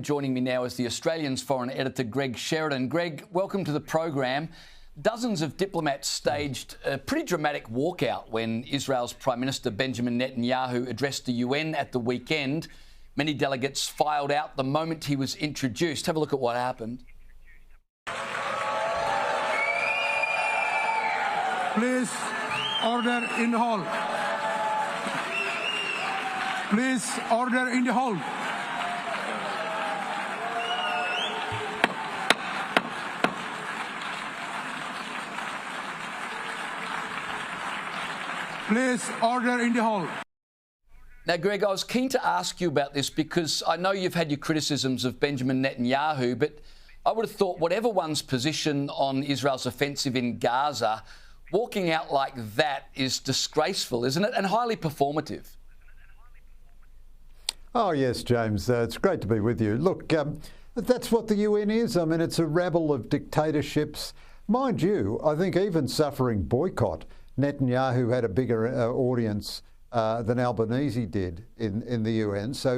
program. Joining me now is the Australian's foreign editor, Greg Sheridan. Greg, welcome to the program. Dozens of diplomats staged a pretty dramatic walkout when Israel's Prime Minister Benjamin Netanyahu addressed the UN at the weekend. Many delegates filed out the moment he was introduced. Have a look at what happened. Please, order in the hall. Please, order in the hall. Please, order in the hall. Now, Greg, I was keen to ask you about this because I know you've had your criticisms of Benjamin Netanyahu, but I would have thought whatever one's position on Israel's offensive in Gaza, walking out like that is disgraceful, isn't it? And highly performative. Oh, yes, James. It's great to be with you. Look, that's what the UN is. I mean, it's a rabble of dictatorships. Mind you, I think even suffering boycott, Netanyahu had a bigger audience than Albanese did in the UN. So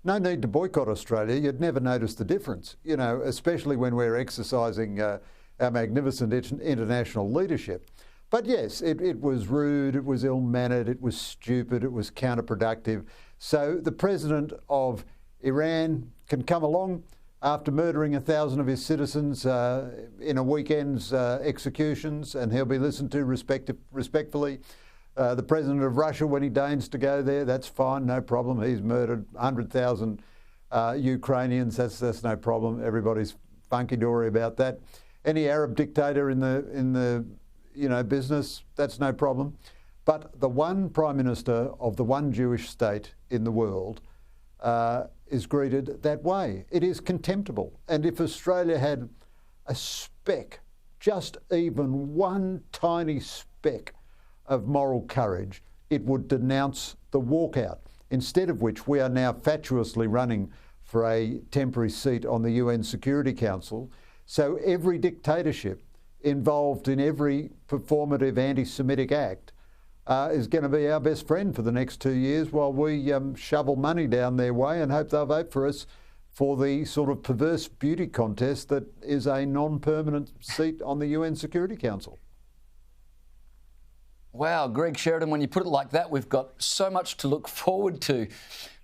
no need to boycott Australia. You'd never notice the difference, you know, especially when we're exercising our magnificent international leadership. But yes, it was rude, it was ill-mannered, it was stupid, it was counterproductive. So the president of Iran can come along after murdering 1,000 of his citizens in a weekend's executions, and he'll be listened to respectfully. The president of Russia, when he deigns to go there, that's fine, no problem. He's murdered 100,000 Ukrainians, that's no problem. Everybody's funky-dory about that. Any Arab dictator in the business, that's no problem. But the one prime minister of the one Jewish state in the world is greeted that way. It is contemptible. And if Australia had a speck, just even one tiny speck of moral courage, it would denounce the walkout, instead of which we are now fatuously running for a temporary seat on the UN Security Council. So every dictatorship involved in every performative anti-Semitic act is going to be our best friend for the next 2 years while we shovel money down their way and hope they'll vote for us for the sort of perverse beauty contest that is a non-permanent seat on the UN Security Council. Wow, Greg Sheridan, when you put it like that, we've got so much to look forward to.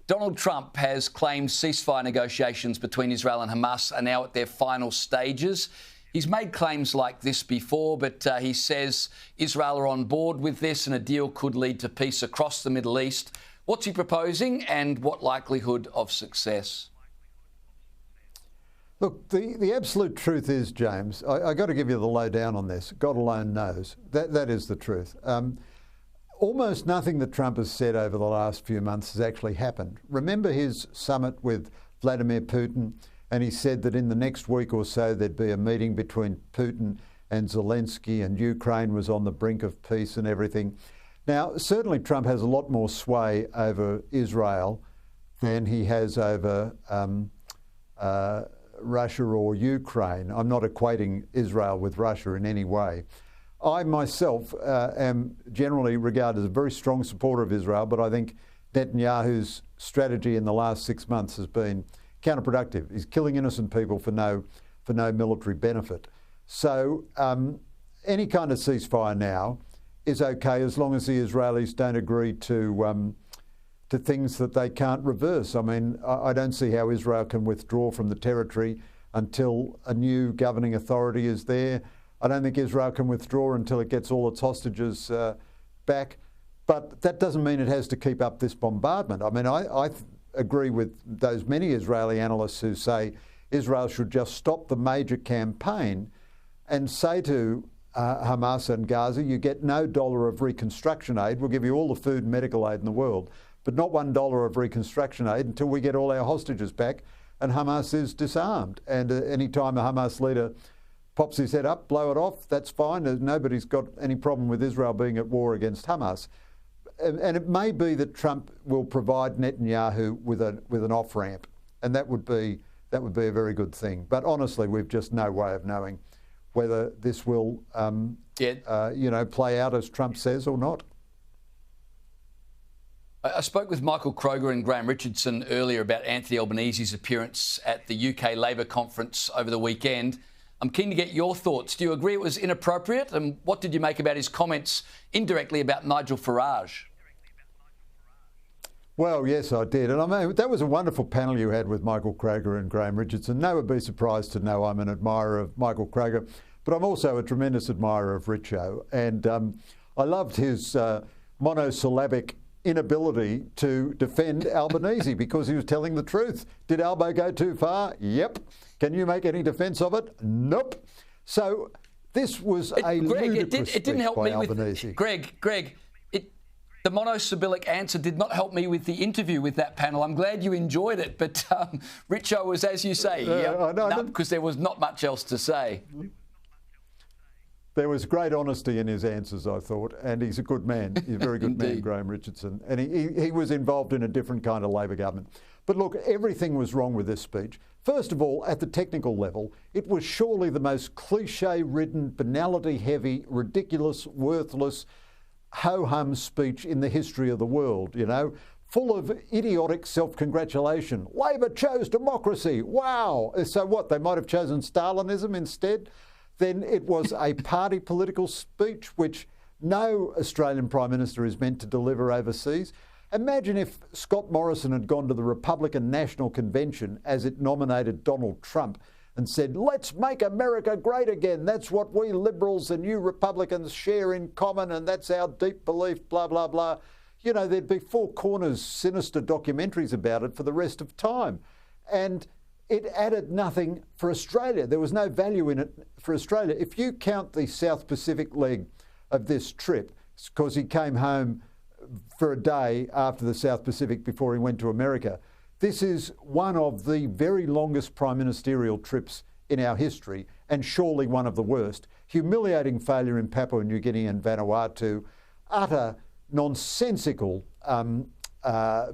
Donald Trump has claimed ceasefire negotiations between Israel and Hamas are now at their final stages. He's made claims like this before, but he says Israel are on board with this and a deal could lead to peace across the Middle East. What's he proposing and what likelihood of success? Look, the absolute truth is, James, I got to give you the lowdown on this. God alone knows. That is the truth. Almost nothing that Trump has said over the last few months has actually happened. Remember his summit with Vladimir Putin? And he said that in the next week or so there'd be a meeting between Putin and Zelensky, and Ukraine was on the brink of peace and everything. Now, certainly Trump has a lot more sway over Israel than he has over Russia or Ukraine. I'm not equating Israel with Russia in any way. I myself am generally regarded as a very strong supporter of Israel, but I think Netanyahu's strategy in the last 6 months has been counterproductive. He's killing innocent people for no military benefit. So any kind of ceasefire now is okay as long as the Israelis don't agree to things that they can't reverse. I mean, I don't see how Israel can withdraw from the territory until a new governing authority is there. I don't think Israel can withdraw until it gets all its hostages back. But that doesn't mean it has to keep up this bombardment. I mean, I agree with those many Israeli analysts who say Israel should just stop the major campaign and say to Hamas and Gaza, you get no dollar of reconstruction aid. We'll give you all the food and medical aid in the world, but not $1 of reconstruction aid until we get all our hostages back and Hamas is disarmed. And any time a Hamas leader pops his head up, blow it off, that's fine. Nobody's got any problem with Israel being at war against Hamas. And it may be that Trump will provide Netanyahu with an off-ramp, and that would be a very good thing. But honestly, we've just no way of knowing whether this will, play out as Trump says or not. I spoke with Michael Kroger and Graham Richardson earlier about Anthony Albanese's appearance at the UK Labor conference over the weekend. I'm keen to get your thoughts. Do you agree it was inappropriate? And what did you make about his comments indirectly about Nigel Farage? Well, yes, I did. And I mean, that was a wonderful panel you had with Michael Kroger and Graham Richardson. No one would be surprised to know I'm an admirer of Michael Kroger, but I'm also a tremendous admirer of Richo. And I loved his monosyllabic inability to defend Albanese because he was telling the truth. Did Albo go too far? Yep. Can you make any defence of it? Nope. So this was a ludicrous it didn't help by me Albanese. with Greg. The monosyllabic answer did not help me with the interview with that panel. I'm glad you enjoyed it, but Richo was, as you say, because there was not much else to say. There was great honesty in his answers, I thought, and he's a good man. He's a very good man, Graham Richardson. And he was involved in a different kind of Labor government. But look, everything was wrong with this speech. First of all, at the technical level, it was surely the most cliche-ridden, banality-heavy, ridiculous, worthless, ho-hum speech in the history of the world, you know, full of idiotic self-congratulation. Labor chose democracy. Wow. So what, they might have chosen Stalinism instead? Then it was a party political speech, which no Australian Prime Minister is meant to deliver overseas. Imagine if Scott Morrison had gone to the Republican National Convention as it nominated Donald Trump and said, let's make America great again. That's what we Liberals and you Republicans share in common, and that's our deep belief, blah, blah, blah. You know, there'd be Four Corners sinister documentaries about it for the rest of time. And it added nothing for Australia. There was no value in it for Australia. If you count the South Pacific leg of this trip, because he came home for a day after the South Pacific before he went to America, this is one of the very longest prime ministerial trips in our history, and surely one of the worst. Humiliating failure in Papua New Guinea and Vanuatu, utter nonsensical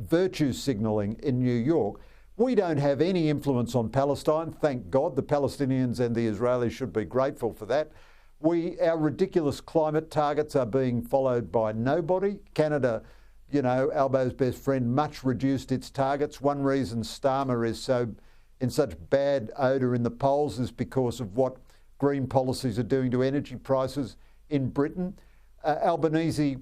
virtue signalling in New York. We don't have any influence on Palestine, thank God. The Palestinians and the Israelis should be grateful for that. Our ridiculous climate targets are being followed by nobody. Canada, you know, Albo's best friend, much reduced its targets. One reason Starmer is in such bad odour in the polls is because of what green policies are doing to energy prices in Britain. Albanese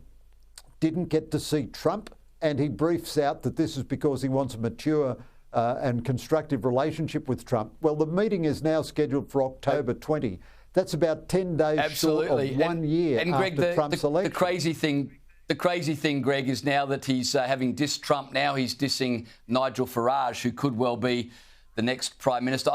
didn't get to see Trump, and he briefs out that this is because he wants a mature and constructive relationship with Trump. Well, the meeting is now scheduled for October 20. That's about 10 days short of 1 year after Trump's election. The crazy thing, Greg, is now that he's having dissed Trump, now he's dissing Nigel Farage, who could well be the next Prime Minister.